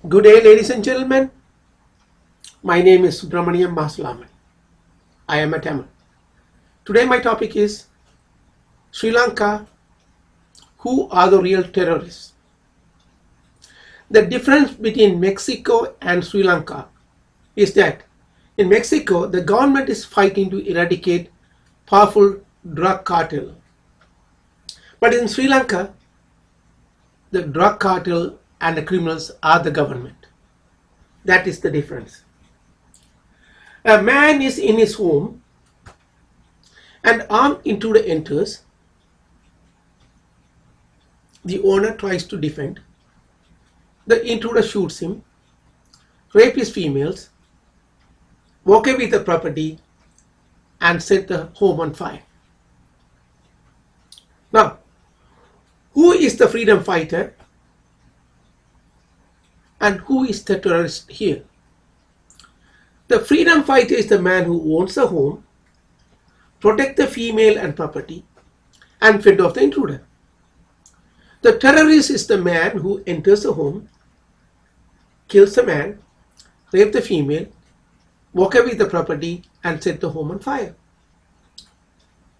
Good day, ladies and gentlemen. My name is Subramaniam Masulaman. I am a Tamil. Today my topic is Sri Lanka. Who are the real terrorists? The difference between Mexico and Sri Lanka is that in Mexico, the government is fighting to eradicate powerful drug cartel. But in Sri Lanka, the drug cartel and the criminals are the government. That is the difference. A man is in his home, and armed intruder enters. The owner tries to defend. The intruder shoots him, rapes his females, walk away with the property, and set the home on fire. Now, who is the freedom fighter and who is the terrorist here? The freedom fighter is the man who owns the home, protect the female and property, and fend off the intruder. The terrorist is the man who enters the home, kills the man, rapes the female, walk away with the property, and set the home on fire.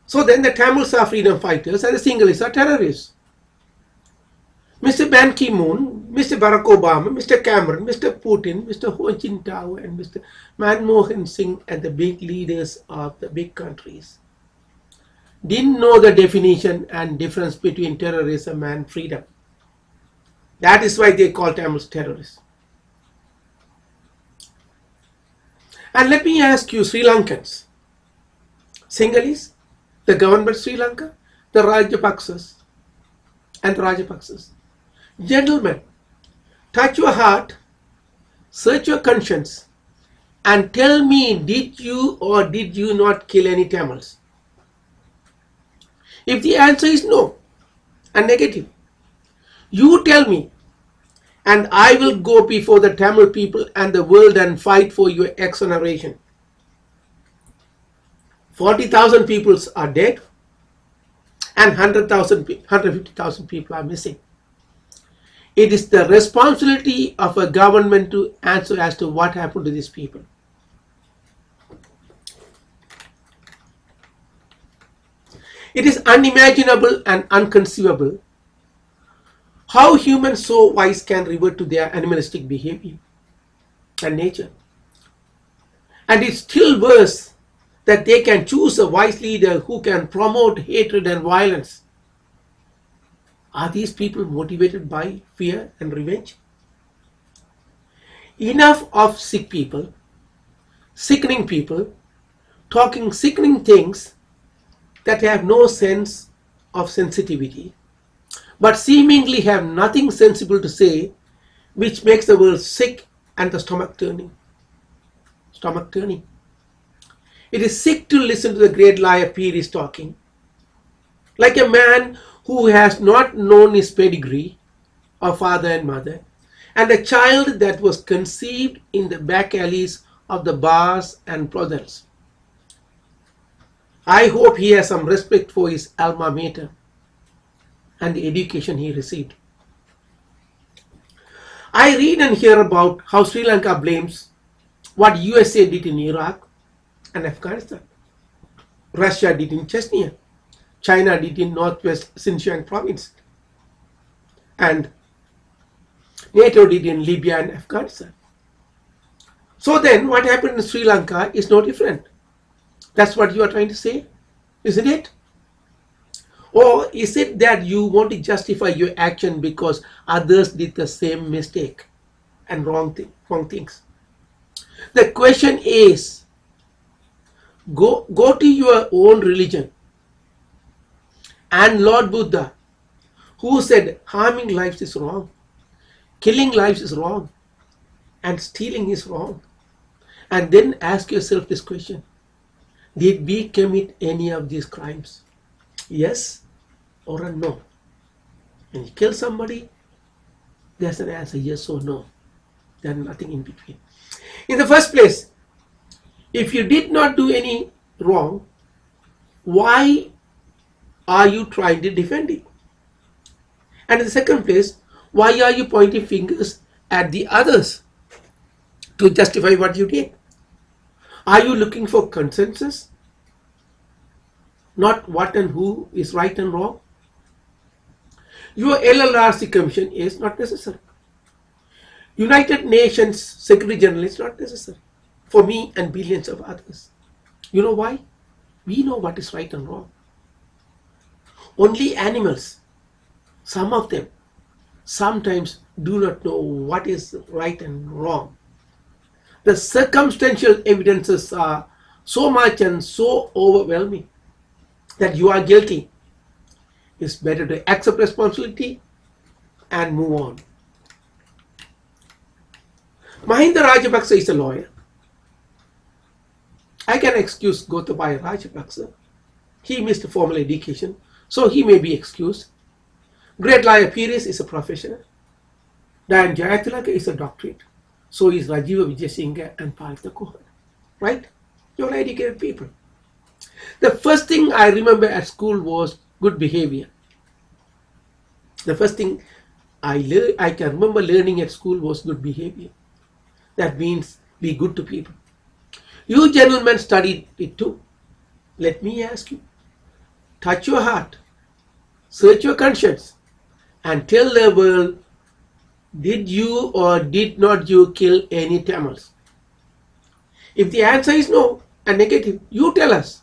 So then the Tamils are freedom fighters and the Sinhalese are terrorists. Mr. Ban Ki-moon, Mr. Barack Obama, Mr. Cameron, Mr. Putin, Mr. Ho Jintao, and Mr. Manmohan Singh and the big leaders of the big countries didn't know the definition and difference between terrorism and freedom. That is why they call Tamils terrorists. And let me ask you, Sri Lankans, Sinhalese, the government of Sri Lanka, the Rajapaksas, and the Rajapaksas. Gentlemen, touch your heart, search your conscience, and tell me, did you or did you not kill any Tamils? If the answer is no and negative, you tell me, and I will go before the Tamil people and the world and fight for your exoneration. 40,000 people are dead and 150,000 people are missing. It is the responsibility of a government to answer as to what happened to these people. It is unimaginable and unconceivable how humans so wise can revert to their animalistic behavior and nature. And it's still worse that they can choose a wise leader who can promote hatred and violence. Are these people motivated by fear and revenge? Enough of sick people, sickening people, talking sickening things that have no sense of sensitivity, but seemingly have nothing sensible to say, which makes the world sick and the stomach turning. It is sick to listen to the great liar Peer talking, like a man who has not known his pedigree of father and mother, and a child that was conceived in the back alleys of the bars and brothels. I hope he has some respect for his alma mater and the education he received. I read and hear about how Sri Lanka blames what USA did in Iraq and Afghanistan, Russia did in Chechnya, China did in northwest Xinjiang province, and NATO did in Libya and Afghanistan. So then what happened in Sri Lanka is no different. That's what you are trying to say, isn't it? Or is it that you want to justify your action because others did the same mistake and wrong things? The question is, go to your own religion and Lord Buddha, who said harming lives is wrong, killing lives is wrong, and stealing is wrong. And then ask yourself this question: did we commit any of these crimes? Yes or a no? When you kill somebody, there's an answer, yes or no. There's nothing in between. In the first place, if you did not do any wrong, why are you trying to defend it? And in the second place, why are you pointing fingers at the others to justify what you did? Are you looking for consensus? Not what and who is right and wrong? Your LLRC commission is not necessary. United Nations Secretary General is not necessary for me and billions of others. You know why? We know what is right and wrong. Only animals, some of them, sometimes do not know what is right and wrong. The circumstantial evidences are so much and so overwhelming that you are guilty. It's better to accept responsibility and move on. Mahinda Rajapaksa is a lawyer. I can excuse Gotabaya Rajapaksa. He missed formal education, so he may be excused. Great lawyer Pires is a professional. Diane Jayatilaka is a doctorate. So is Rajiva Vijayasinghe and Partha Kohan. Right? You're educated people. The first thing I remember at school was good behavior. The first thing I can remember learning at school was good behavior. That means be good to people. You gentlemen studied it too. Let me ask you, touch your heart, search your conscience, and tell the world, did you or did not you kill any Tamils? If the answer is no and negative, you tell us.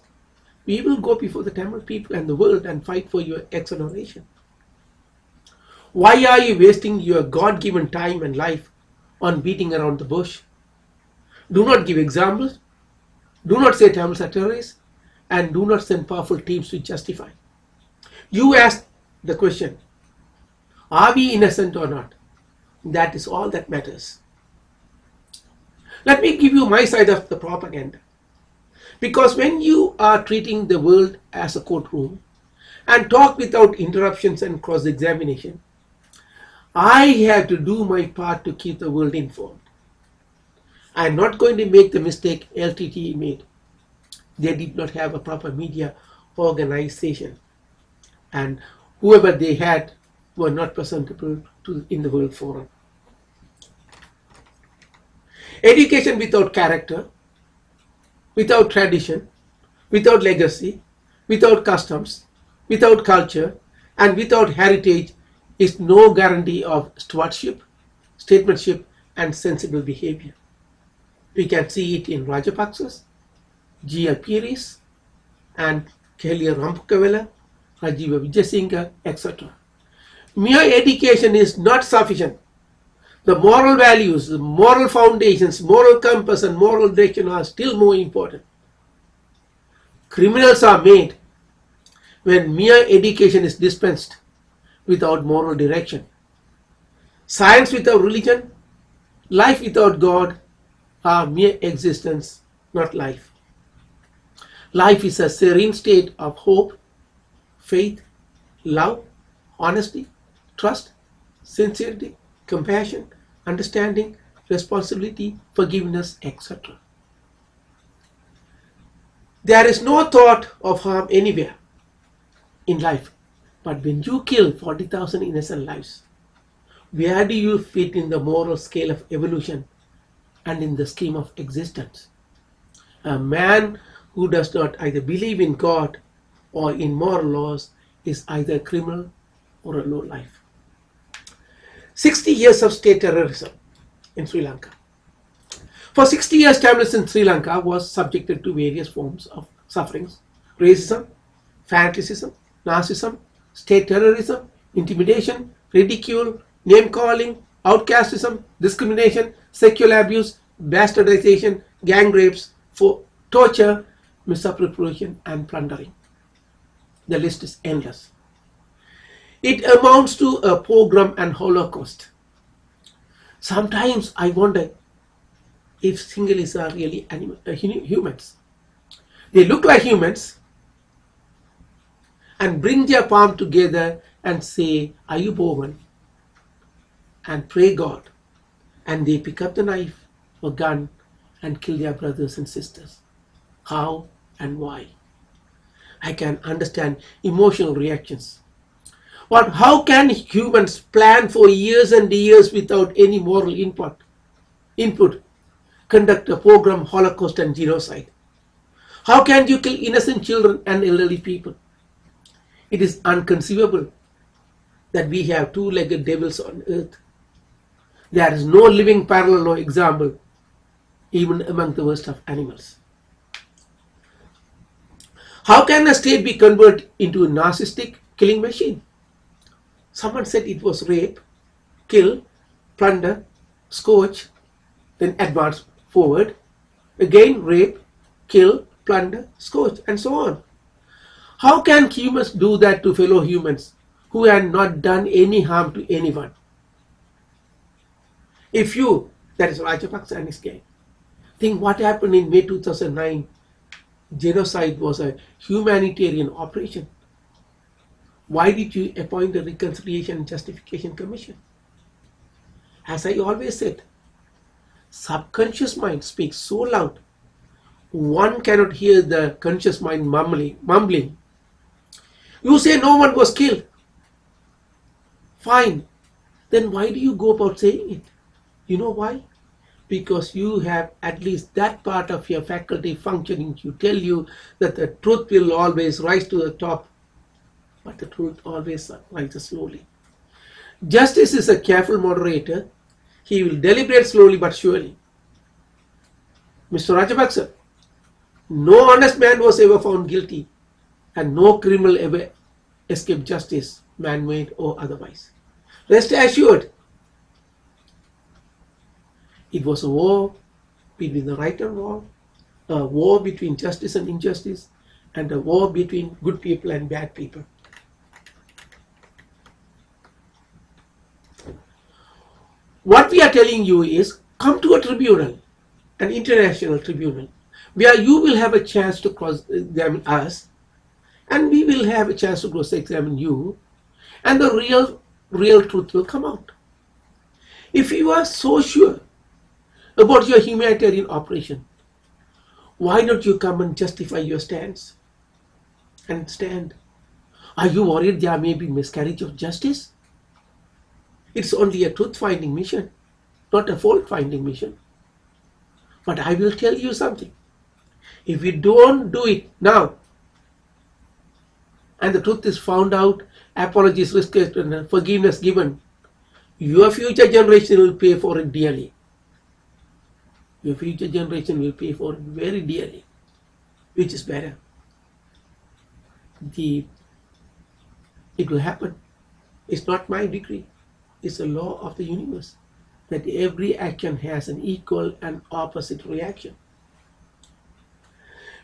We will go before the Tamil people and the world and fight for your exoneration. Why are you wasting your God-given time and life on beating around the bush? Do not give examples. Do not say Tamils are terrorists. And do not send powerful teams to justify. You ask the question, are we innocent or not? That is all that matters. Let me give you my side of the propaganda. Because when you are treating the world as a courtroom and talk without interruptions and cross-examination, I have to do my part to keep the world informed. I am not going to make the mistake LTTE made. They did not have a proper media organization, and whoever they had were not presentable in the World Forum. Education without character, without tradition, without legacy, without customs, without culture, and without heritage is no guarantee of stewardship, statesmanship, and sensible behavior. We can see it in Rajapaksas, G.L. Pires, and Kelly Rampukavela, Rajiva Vijayasinghe, etc. Mere education is not sufficient. The moral values, the moral foundations, moral compass, and moral direction are still more important. Criminals are made when mere education is dispensed without moral direction. Science without religion, life without God are mere existence, not life. Life is a serene state of hope, faith, love, honesty, trust, sincerity, compassion, understanding, responsibility, forgiveness, etc. There is no thought of harm anywhere in life, but when you kill 40,000 innocent lives, where do you fit in the moral scale of evolution and in the scheme of existence? A man who does not either believe in God or in moral laws is either a criminal or a lowlife. 60 years of state terrorism in Sri Lanka. For 60 years, Tamils in Sri Lanka was subjected to various forms of sufferings: racism, fanaticism, narcissism, state terrorism, intimidation, ridicule, name-calling, outcastism, discrimination, sexual abuse, bastardization, gang rapes, torture, misappropriation, and plundering. The list is endless. It amounts to a pogrom and holocaust. Sometimes I wonder if Sinhalese are really humans. They look like humans and bring their palm together and say, Ayubovan, and pray God. And they pick up the knife or gun and kill their brothers and sisters. How and why? I can understand emotional reactions. Or how can humans plan for years and years without any moral input, conduct a program, Holocaust and genocide? How can you kill innocent children and elderly people? It is inconceivable that we have two-legged devils on earth. There is no living parallel or example even among the worst of animals. How can a state be converted into a narcissistic killing machine? Someone said it was rape, kill, plunder, scourge, then advance forward, again rape, kill, plunder, scourge, and so on. How can humans do that to fellow humans who had not done any harm to anyone? If you, that is Rajapaksa and his gang, think what happened in May 2009, genocide was a humanitarian operation. Why did you appoint the Reconciliation and Justification Commission? As I always said, subconscious mind speaks so loud, one cannot hear the conscious mind mumbling. You say no one was killed. Fine. Then why do you go about saying it? You know why? Because you have at least that part of your faculty functioning to tell you that the truth will always rise to the top, but the truth always rises slowly. Justice is a careful moderator. He will deliberate slowly but surely. Mr. Rajapaksa, no honest man was ever found guilty, and no criminal ever escaped justice, man-made or otherwise. Rest assured, it was a war between the right and wrong, a war between justice and injustice, and a war between good people and bad people. What we are telling you is, come to a tribunal, an international tribunal, where you will have a chance to cross-examine us, and we will have a chance to cross-examine you, and the real truth will come out. If you are so sure about your humanitarian operation, why don't you come and justify your stance and stand? Are you worried there may be miscarriage of justice? It's only a truth-finding mission, not a fault-finding mission. But I will tell you something. If we don't do it now, and the truth is found out, apologies requested, and forgiveness given, your future generation will pay for it dearly. Your future generation will pay for it very dearly. Which is better? It will happen. It's not my decree. It's a law of the universe that every action has an equal and opposite reaction.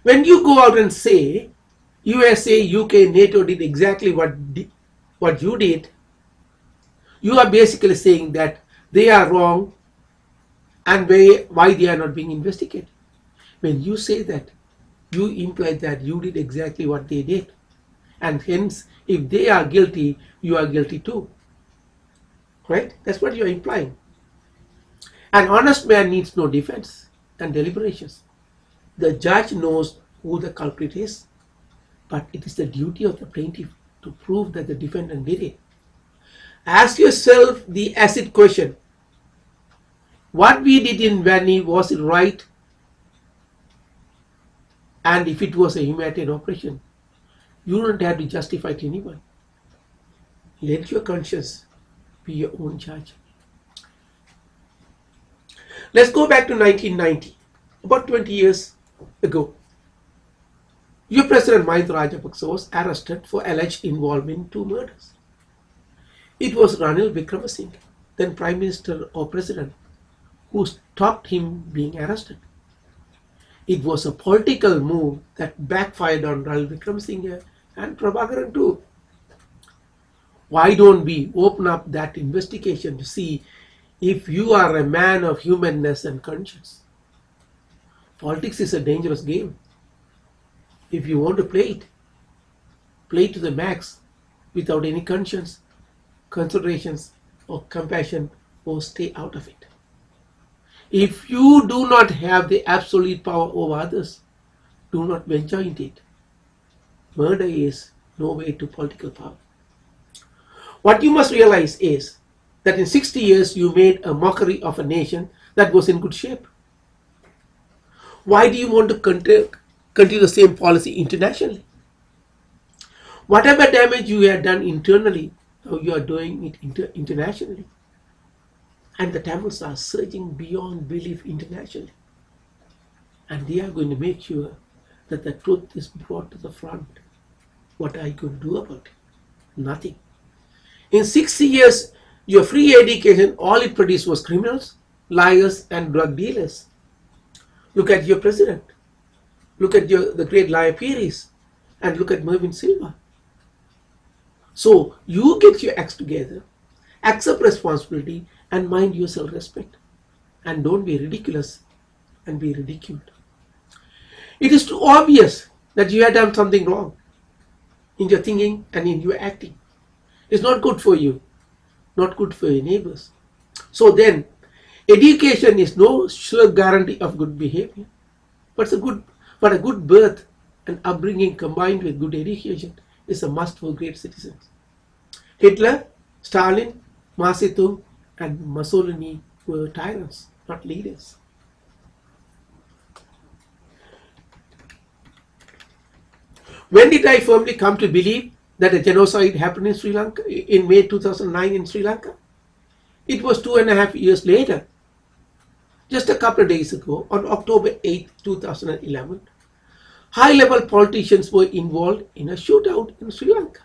When you go out and say USA, UK, NATO did exactly what you did, you are basically saying that they are wrong and why they are not being investigated. When you say that, you imply that you did exactly what they did, and hence if they are guilty, you are guilty too. Right? That's what you are implying. An honest man needs no defense and deliberations. The judge knows who the culprit is, but it is the duty of the plaintiff to prove that the defendant did it. Ask yourself the acid question. What we did in Vani, was it right? And if it was a humanitarian operation, you don't have to justify it to anyone. Let your conscience be your own judge. Let's go back to 1990, about 20 years ago. Your President Mahinda Rajapaksa was arrested for alleged involvement in 2 murders. It was Ranil Wickremesinghe, then Prime Minister or President, who stopped him being arrested. It was a political move that backfired on Ranil Wickremesinghe and Prabhakaran too. Why don't we open up that investigation to see if you are a man of humanness and conscience? Politics is a dangerous game. If you want to play it to the max without any conscience, considerations or compassion, or stay out of it. If you do not have the absolute power over others, do not venture into it. Murder is no way to political power. What you must realize is that in 60 years you made a mockery of a nation that was in good shape. Why do you want to continue the same policy internationally? Whatever damage you had done internally, now you are doing it internationally. And the Tamils are surging beyond belief internationally. And they are going to make sure that the truth is brought to the front. What are you going to do about it? Nothing. In 60 years, your free education, all it produced was criminals, liars, and drug dealers. Look at your president. Look at the great liar Pires. And look at Mervyn Silva. So you get your acts together, accept responsibility, and mind your self-respect. And don't be ridiculous and be ridiculed. It is too obvious that you have done something wrong in your thinking and in your acting. It's not good for you, not good for your neighbors. So then, education is no sure guarantee of good behavior, but a good birth and upbringing combined with good education is a must for great citizens. Hitler, Stalin, Mao Zedong, and Mussolini were tyrants, not leaders. When did I firmly come to believe that a genocide happened in Sri Lanka in May 2009 in Sri Lanka? It was 2.5 years later. Just a couple of days ago, on October 8, 2011, high-level politicians were involved in a shootout in Sri Lanka.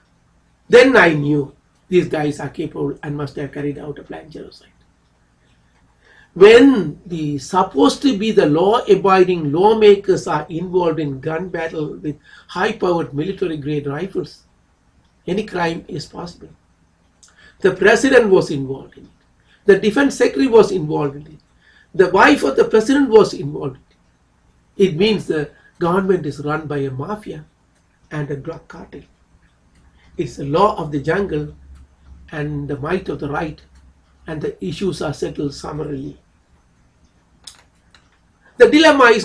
Then I knew these guys are capable and must have carried out a planned genocide. When the supposed to be the law-abiding lawmakers are involved in gun battle with high-powered military-grade rifles, any crime is possible. The president was involved in it. The defense secretary was involved in it. The wife of the president was involved in it. It means the government is run by a mafia and a drug cartel. It's the law of the jungle and the might of the right, and the issues are settled summarily. The dilemma is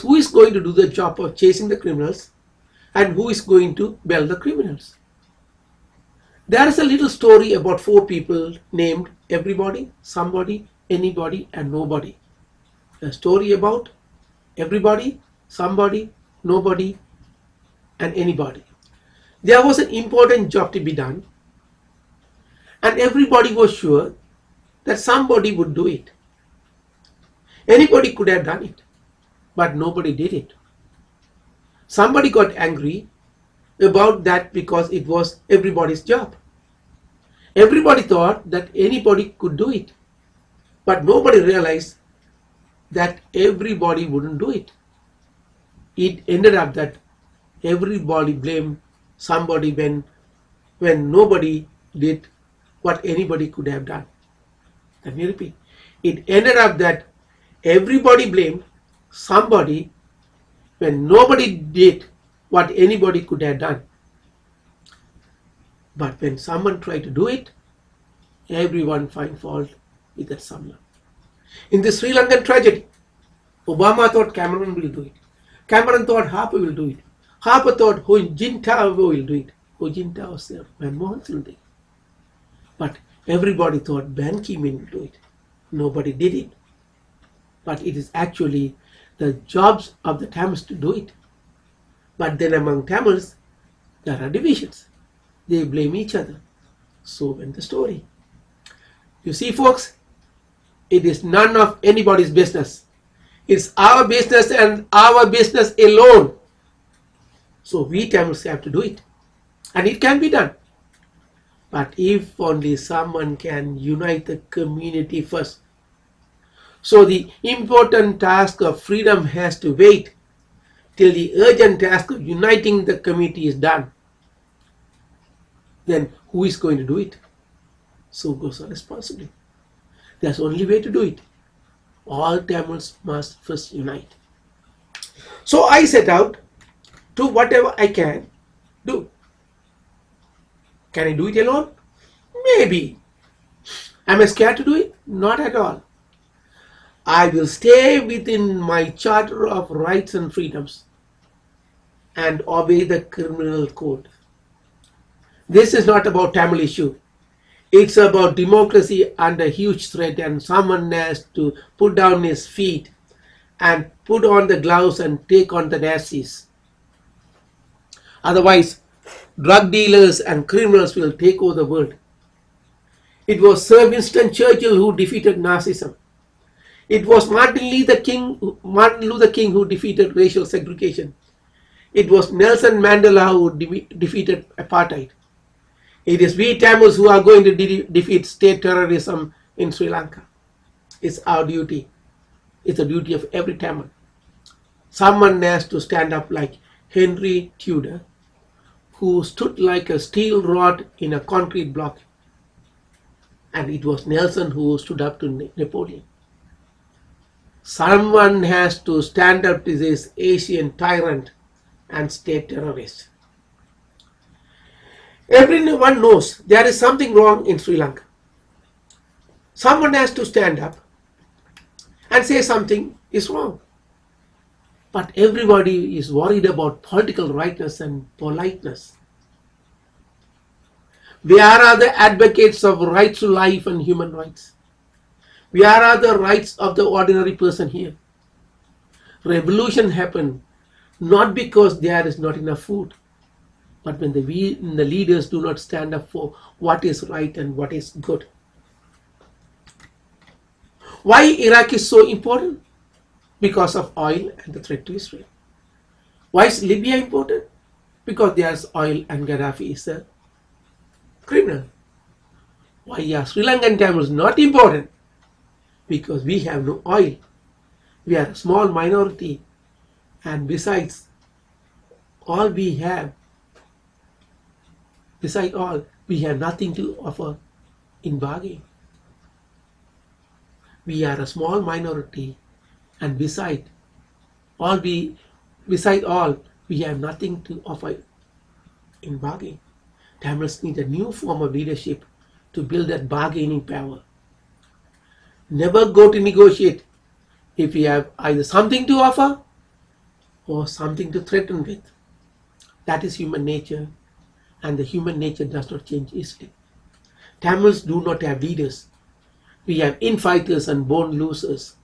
who is going to do the job of chasing the criminals and who is going to bail the criminals. There is a little story about 4 people named everybody, somebody, anybody, and nobody. A story about everybody, somebody, nobody, and anybody. There was an important job to be done, and everybody was sure that somebody would do it. Anybody could have done it, but nobody did it. Somebody got angry about that because it was everybody's job. Everybody thought that anybody could do it, but nobody realized that everybody wouldn't do it. It ended up that everybody blamed somebody when nobody did what anybody could have done. Let me repeat. It ended up that everybody blamed somebody when nobody did what anybody could have done. But when someone tried to do it, everyone find fault with that someone. In the Sri Lankan tragedy, Obama thought Cameron will do it. Cameron thought Harper will do it. Harper thought Ho Jintao will do it. Ho Jintao was there. Manmohan Singh did it. But everybody thought Ban Ki-moon will do it. Nobody did it. But it is actually the jobs of the Tamils to do it. But then among Tamils, there are divisions. They blame each other. So went the story. You see, folks, it is none of anybody's business. It's our business and our business alone. So we Tamils have to do it. And it can be done. But if only someone can unite the community first. So the important task of freedom has to wait till the urgent task of uniting the community is done. Then who is going to do it? So goes our responsibility. That's the only way to do it. All Tamils must first unite. So I set out to whatever I can do. Can I do it alone? Maybe. Am I scared to do it? Not at all. I will stay within my charter of rights and freedoms and obey the criminal code. This is not about Tamil issue. It's about democracy under huge threat, and someone has to put down his feet and put on the gloves and take on the Nazis. Otherwise, drug dealers and criminals will take over the world. It was Sir Winston Churchill who defeated Nazism. It was Martin Luther King who defeated racial segregation. It was Nelson Mandela who defeated apartheid. It is we Tamils who are going to defeat state terrorism in Sri Lanka. It's our duty. It's the duty of every Tamil. Someone has to stand up like Henry Tudor, who stood like a steel rod in a concrete block. And it was Nelson who stood up to Napoleon. Someone has to stand up to this Asian tyrant and state terrorist. Everyone knows there is something wrong in Sri Lanka. Someone has to stand up and say something is wrong. But everybody is worried about political rightness and politeness. Where are the advocates of rights to life and human rights? Where are the rights of the ordinary person here? Revolution happened not because there is not enough food, but when the leaders do not stand up for what is right and what is good. Why Iraq is so important? Because of oil and the threat to Israel. Why is Libya important? Because there's oil and Gaddafi is a criminal. Why are Sri Lankan Tamils not important? Because we have no oil. We are a small minority, and besides all, we have nothing to offer in bargain. We are a small minority, and beside all, we have nothing to offer in bargain. Tamils need a new form of leadership to build that bargaining power. Never go to negotiate if you have either something to offer or something to threaten with. That is human nature, and the human nature does not change easily. Tamils do not have leaders. We have infighters and born losers.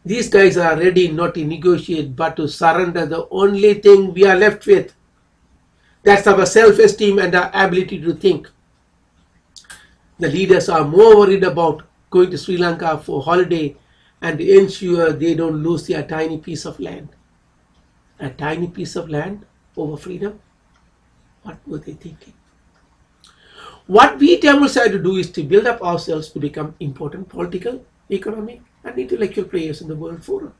These guys are ready not to negotiate but to surrender the only thing we are left with. That's our self-esteem and our ability to think. The leaders are more worried about going to Sri Lanka for holiday and to ensure they don't lose their tiny piece of land. A tiny piece of land over freedom? What were they thinking? What we Tamils have to do is to build up ourselves to become important political, economic and intellectual players in the world forum.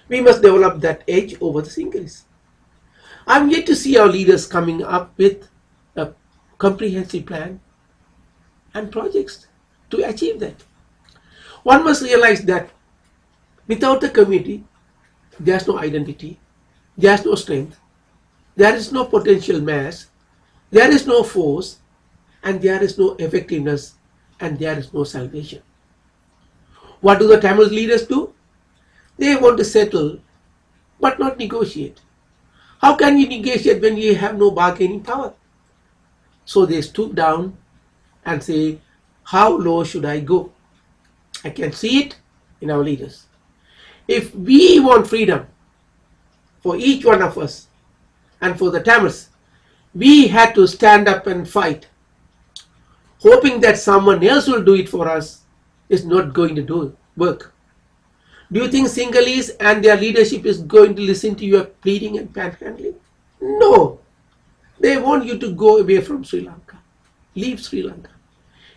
We must develop that edge over the Sinhalese. I'm yet to see our leaders coming up with a comprehensive plan and projects to achieve that. One must realize that without the community, there's no identity, there's no strength, there is no potential mass, there is no force, and there is no effectiveness, and there is no salvation. What do the Tamil leaders do? They want to settle, but not negotiate. How can you negotiate when you have no bargaining power? So they stoop down and say, how low should I go? I can see it in our leaders. If we want freedom for each one of us and for the Tamils, we had to stand up and fight. Hoping that someone else will do it for us is not going to work. Do you think Sinhalese and their leadership is going to listen to your pleading and panhandling? No. They want you to go away from Sri Lanka. Leave Sri Lanka.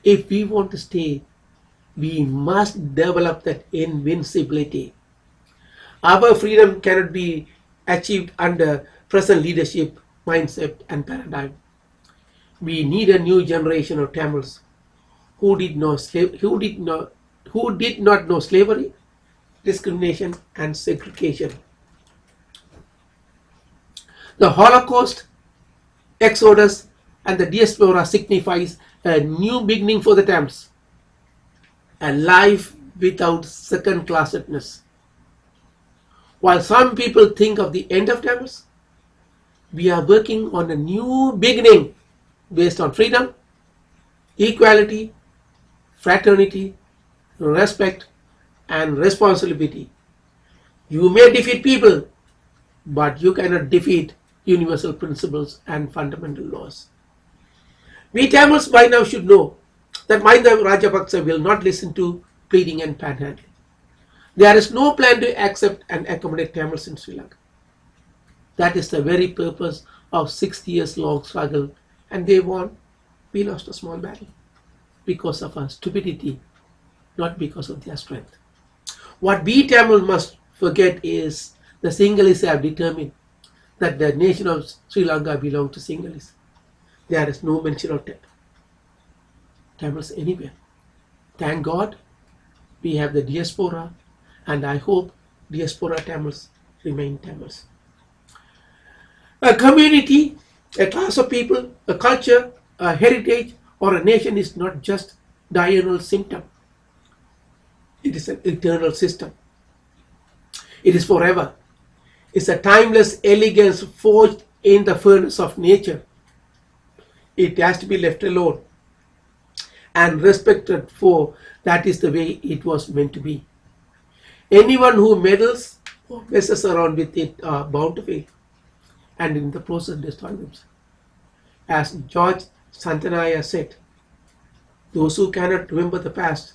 If we want to stay, we must develop that invincibility. Our freedom cannot be achieved under present leadership, mindset and paradigm. We need a new generation of Tamils who did not know slavery, discrimination and segregation. The Holocaust, Exodus and the diaspora signifies a new beginning for the Tamils, a life without second-classedness. While some people think of the end of Tamils, we are working on a new beginning based on freedom, equality, fraternity, respect, and responsibility. You may defeat people, but you cannot defeat universal principles and fundamental laws. We Tamils by now should know that Mahinda Rajapaksa will not listen to pleading and panhandling. There is no plan to accept and accommodate Tamils in Sri Lanka. That is the very purpose of 60 years long struggle, and they won. We lost a small battle because of our stupidity, not because of their strength. What we Tamil must forget is the Sinhalese have determined that the nation of Sri Lanka belongs to Sinhalese. There is no mention of Tamils anywhere. Thank God we have the diaspora, and I hope diaspora Tamils remain Tamils. A community, a class of people, a culture, a heritage, or a nation is not just diurnal symptom. It is an eternal system. It is forever. It's a timeless elegance forged in the furnace of nature. It has to be left alone and respected, for that is the way it was meant to be. Anyone who meddles or messes around with it are bound to fail, and in the process destroy themselves. As George Santanaya said, those who cannot remember the past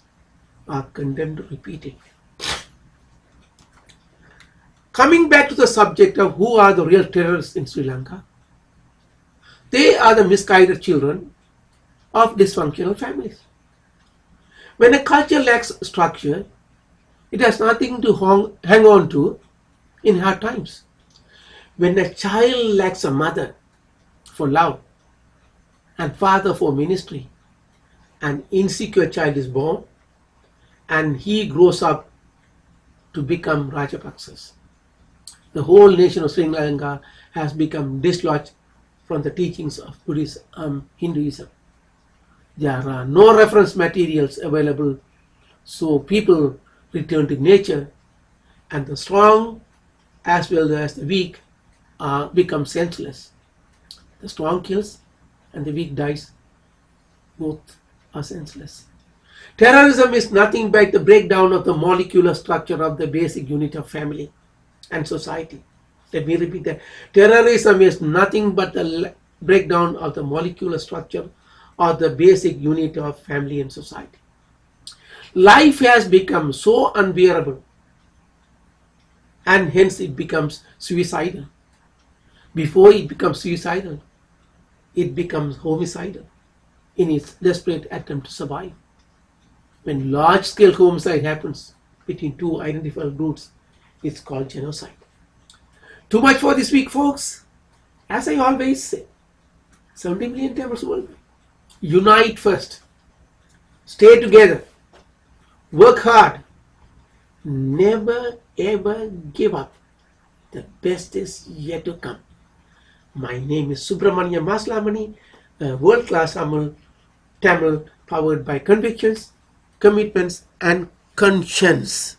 are condemned to repeat it. Coming back to the subject of who are the real terrorists in Sri Lanka, they are the misguided children of dysfunctional families. When a culture lacks structure, it has nothing to hang on to in hard times. When a child lacks a mother for love and father for ministry, an insecure child is born and he grows up to become Rajapaksas. The whole nation of Sri Lanka has become dislodged from the teachings of Buddhism, Hinduism. There are no reference materials available, so people return to nature, and the strong as well as the weak become senseless. The strong kills and the weak dies. Both are senseless. Terrorism is nothing but the breakdown of the molecular structure of the basic unit of family and society. Let me repeat that. Terrorism is nothing but the breakdown of the molecular structure or the basic unit of family and society. Life has become so unbearable, and hence it becomes suicidal. Before it becomes suicidal, it becomes homicidal in its desperate attempt to survive. When large-scale homicide happens between two identifiable groups, it's called genocide. Too much for this week, folks. As I always say, 70 million Tamils worldwide. Unite first. Stay together. Work hard. Never ever give up. The best is yet to come. My name is Subramanya Maslamani, a world-class Tamil powered by convictions, commitments, and conscience.